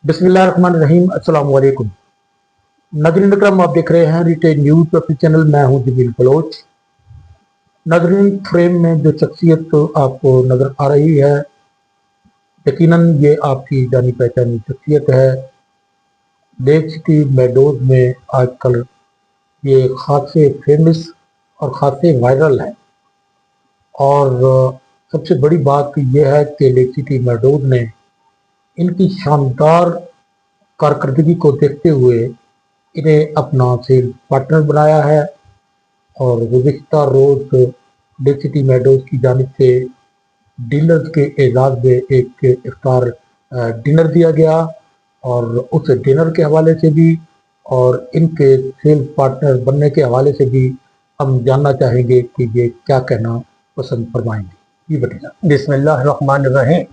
बिस्मिल्लाहिर्रहमानिर्रहीम। अस्सलाम वालेकुम नाज़रीन अकरम, आप देख रहे हैं रिटेल न्यूज़ पर चैनल। मैं हूं जमील बलोच। नाज़रीन, फ्रेम में जो शख्सियत आपको नज़र आ रही है, यकीनन ये आपकी जानी पहचानी शख्सियत है। लेक सिटी मेडोज में आजकल ये खासे फेमस और खासे वायरल है। और सबसे बड़ी बात यह है कि लेक सिटी मेडोज ने इनकी शानदार कारकर्दगी को देखते हुए इन्हें अपना सेल पार्टनर बनाया है। और गुज़िश्ता रोज़ लेक सिटी मेडोज की जानिब से डीलर्स के एजाज़ में एक इफ्तार डिनर दिया गया, और उस डिनर के हवाले से भी और इनके सेल पार्टनर बनने के हवाले से भी हम जानना चाहेंगे कि ये क्या कहना पसंद फरमाएंगे। ये बताइए। बिस्मिल्लाहिर्रहमानिर्रहीम।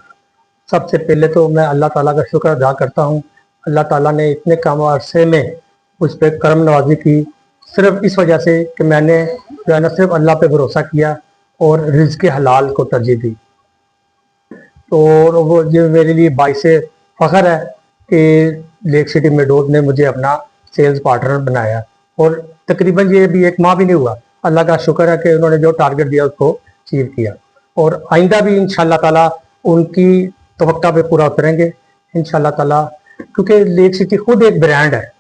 सबसे पहले तो मैं अल्लाह ताला का शुक्र अदा करता हूँ। अल्लाह ताला ने इतने कम अरसे में मुझ पर करम नवाजी की, सिर्फ इस वजह से कि मैंने जो है ना सिर्फ अल्लाह पे भरोसा किया और रिज़्क़ के हलाल को तरजीह दी। तो वो जो मेरे लिए बाइस फ़ख्र है कि लेक सिटी मेडोज ने मुझे अपना सेल्स पार्टनर बनाया, और तकरीबन ये भी एक माह भी नहीं हुआ। अल्लाह का शुक्र है कि उन्होंने जो टारगेट दिया उसको अचीव किया, और आइंदा भी इंशाल्लाह ताला उनकी तवक्का पे पूरा उतरेंगे इंशाल्लाह ताला। क्योंकि लेक सिटी खुद एक ब्रांड है।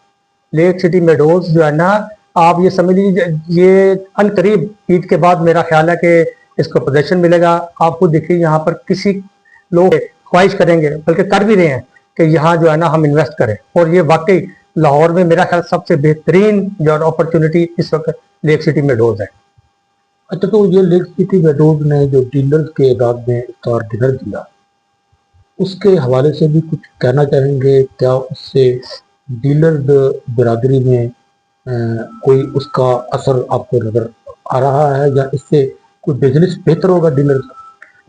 लेक सिटी मेडोज जो है ना, आप ये समझ लीजिए, ये अनकरीब ईद के बाद मेरा ख्याल है कि इसको पोजीशन मिलेगा। आप खुद देखिए, यहाँ पर किसी लोग ख्वाहिश करेंगे, बल्कि कर भी रहे हैं कि यहाँ जो है ना हम इन्वेस्ट करें। और ये वाकई लाहौर में मेरा ख्याल सबसे बेहतरीन जो अपॉर्चुनिटी इस वक्त लेक सिटी मेडोज है। अच्छा, तो ये लेक सिटी मेडोज ने जो डीलर्स के एजाज़ में इफ्तार डिनर दिया, उसके हवाले से भी कुछ कहना चाहेंगे? क्या उससे डीलर बिरादरी में कोई उसका असर आपको नज़र आ रहा है, या इससे कोई बिजनेस बेहतर होगा डीलर का?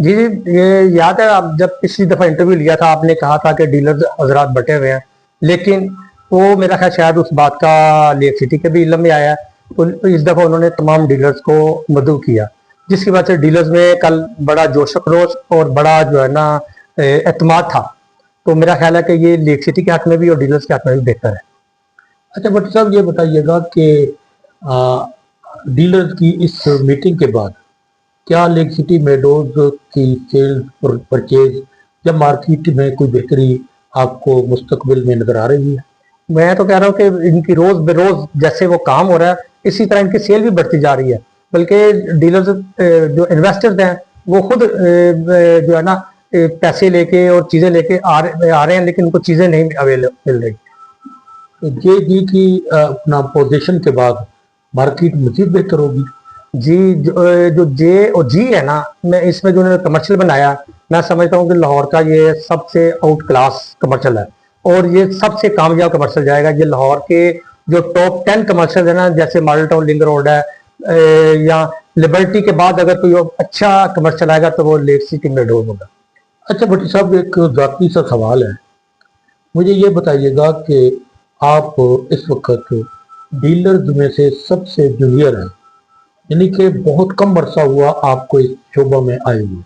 जी, ये याद है, आप जब पिछली दफ़ा इंटरव्यू लिया था, आपने कहा था कि डीलर्स हजरात बटे हुए हैं, लेकिन वो मेरा ख्याल शायद उस बात का लेक सिटी के भी इल्म में आया। तो इस दफ़ा उन्होंने तमाम डीलर्स को मदऊ किया, जिसकी वजह से डीलर्स में कल बड़ा जोश खरोश और बड़ा जो है ना एतमाद था। तो मेरा ख्याल है कि ये लेक सिटी के हक में भी और डीलर्स के हक में भी बेहतर है। अच्छा भट्ट साहब, ये बताइएगा कि डीलर्स की इस मीटिंग के बाद क्या लेक सिटी मेडोज की सेल्स परचेज या मार्केट में कोई बेहतरी आपको मुस्तकबिल में नज़र आ रही है? मैं तो कह रहा हूँ कि इनकी रोज बेरोज जैसे वो काम हो रहा है, इसी तरह इनकी सेल भी बढ़ती जा रही है। बल्कि डीलर्स जो इन्वेस्टर्स हैं वो खुद जो है ना पैसे लेके और चीज़ें लेके आ रहे हैं, लेकिन उनको चीज़ें नहीं अवेलेबल मिल रही। तो जे जी की अपना पोजीशन के बाद मार्केट मजीद बेहतर होगी। जी, जो जे और जी है ना, मैं इसमें जो उन्होंने कमर्शियल बनाया, मैं समझता हूँ कि लाहौर का ये सबसे आउट क्लास कमर्शियल है, और ये सबसे कामयाब कमर्शियल जाएगा। ये लाहौर के जो टॉप 10 कमर्शियल है ना, जैसे मॉडल टाउन लिंक रोड है, या लिबर्टी के बाद अगर कोई अच्छा कमर्शियल आएगा तो वो लेक सिटी मेडोज होगा। अच्छा भट्टी साहब, एक ज़ाती सा सवाल है, मुझे ये बताइएगा कि आप इस वक्त डीलर्स में से सबसे जूनियर हैं, यानी कि बहुत कम अरसा हुआ आपको इस शोबा में आए हुए,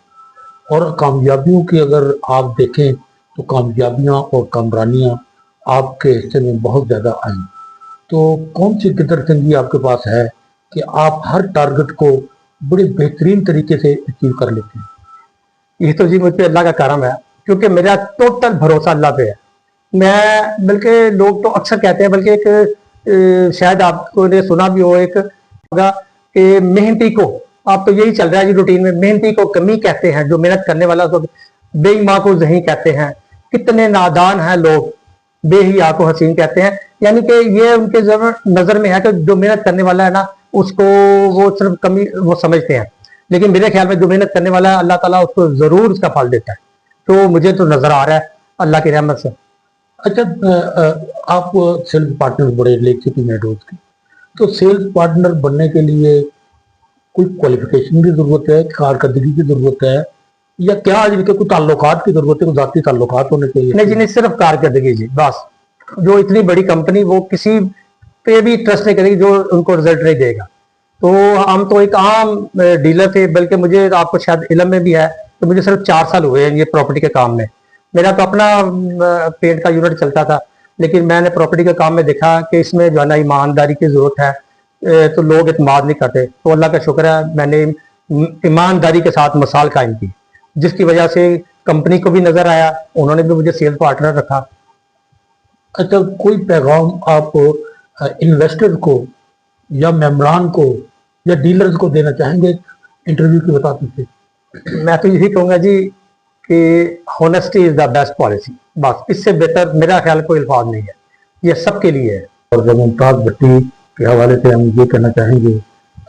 और कामयाबियों की अगर आप देखें तो कामयाबियां और कामरानियां आपके हिस्से में बहुत ज़्यादा आई। तो कौन सी गिदरसिंगी आपके पास है कि आप हर टारगेट को बड़े बेहतरीन तरीके से अचीव कर लेते हैं? ये तो जी मुझ पे अल्लाह का करम है, क्योंकि मेरा टोटल भरोसा अल्लाह पे है। मैं, बल्कि लोग तो अक्सर कहते हैं, बल्कि एक शायद आपको ने सुना भी हो, एक होगा कि मेहनती को, आप तो यही चल रहा है जी रूटीन में, मेहनती को कमी कहते हैं, जो मेहनत करने वाला उसको बेईमान को ज़ही कहते हैं। कितने नादान हैं लोग, बेहिया को हसीन कहते हैं। यानी कि ये उनके नज़र में है कि जो मेहनत करने वाला है ना, उसको वो सिर्फ कमी वो समझते हैं। लेकिन मेरे ख्याल में जो मेहनत करने वाला है, अल्लाह ताला उसको ज़रूर उसका फल देता है। तो मुझे तो नज़र आ रहा है अल्लाह की रहमत से। अच्छा, आप सेल्स पार्टनर बड़े लेक सिटी मेडोज के, तो सेल्स पार्टनर बनने के लिए कोई क्वालिफिकेशन की ज़रूरत है, कारकर्दगी की ज़रूरत है, या क्या इनके कोई ताल्लुकात की ज़रूरत है, कोई ज़ाती ताल्लुकात होने चाहिए? नहीं जी, नहीं, सिर्फ कारकर्दगी जी, बस। जो इतनी बड़ी कंपनी, वो किसी पे भी ट्रस्ट नहीं करेगी जो उनको रिजल्ट नहीं देगा। तो हम तो एक आम डीलर थे, बल्कि मुझे आपको शायद इल्म में भी है कि मुझे सिर्फ 4 साल हुए हैं ये प्रॉपर्टी के काम में। मेरा तो अपना पेंट का यूनिट चलता था, लेकिन मैंने प्रॉपर्टी के काम में देखा कि इसमें जो है ना ईमानदारी की जरूरत है, तो लोग इत्मीनान नहीं करते। तो अल्लाह का शुक्र है मैंने ईमानदारी के साथ मिसाल कायम की, जिसकी वजह से कंपनी को भी नजर आया, उन्होंने भी मुझे सेल पार्टनर रखा। अच्छा, कोई पैगाम आप इन्वेस्टर को या मेम्बरान को या डीलर्स को देना चाहेंगे इंटरव्यू की बताते थे? मैं तो यही कहूंगा जी कि honesty is the best policy, बस इससे बेहतर मेरा ख्याल कोई अल्फाज नहीं है, ये सबके लिए है। और जब मुमताज भट्टी के हवाले से हम ये कहना चाहेंगे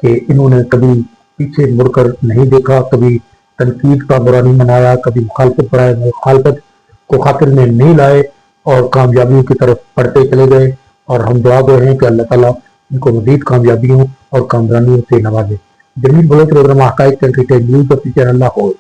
कि इन्होंने कभी पीछे मुड़कर नहीं देखा, कभी तनकीद का बुरा नहीं मनाया, कभी मुखालफत बढ़ाए मुखालफत को खातिर में नहीं लाए और कामयाबियों की तरफ बढ़ते चले गए। और हम दुआ गए हैं कि अल्लाह ताला इनको मजीद कामयाबियों और कामरानियों से नवाजे। Jameel Baloch programme Haqaiq news of channel Lahore.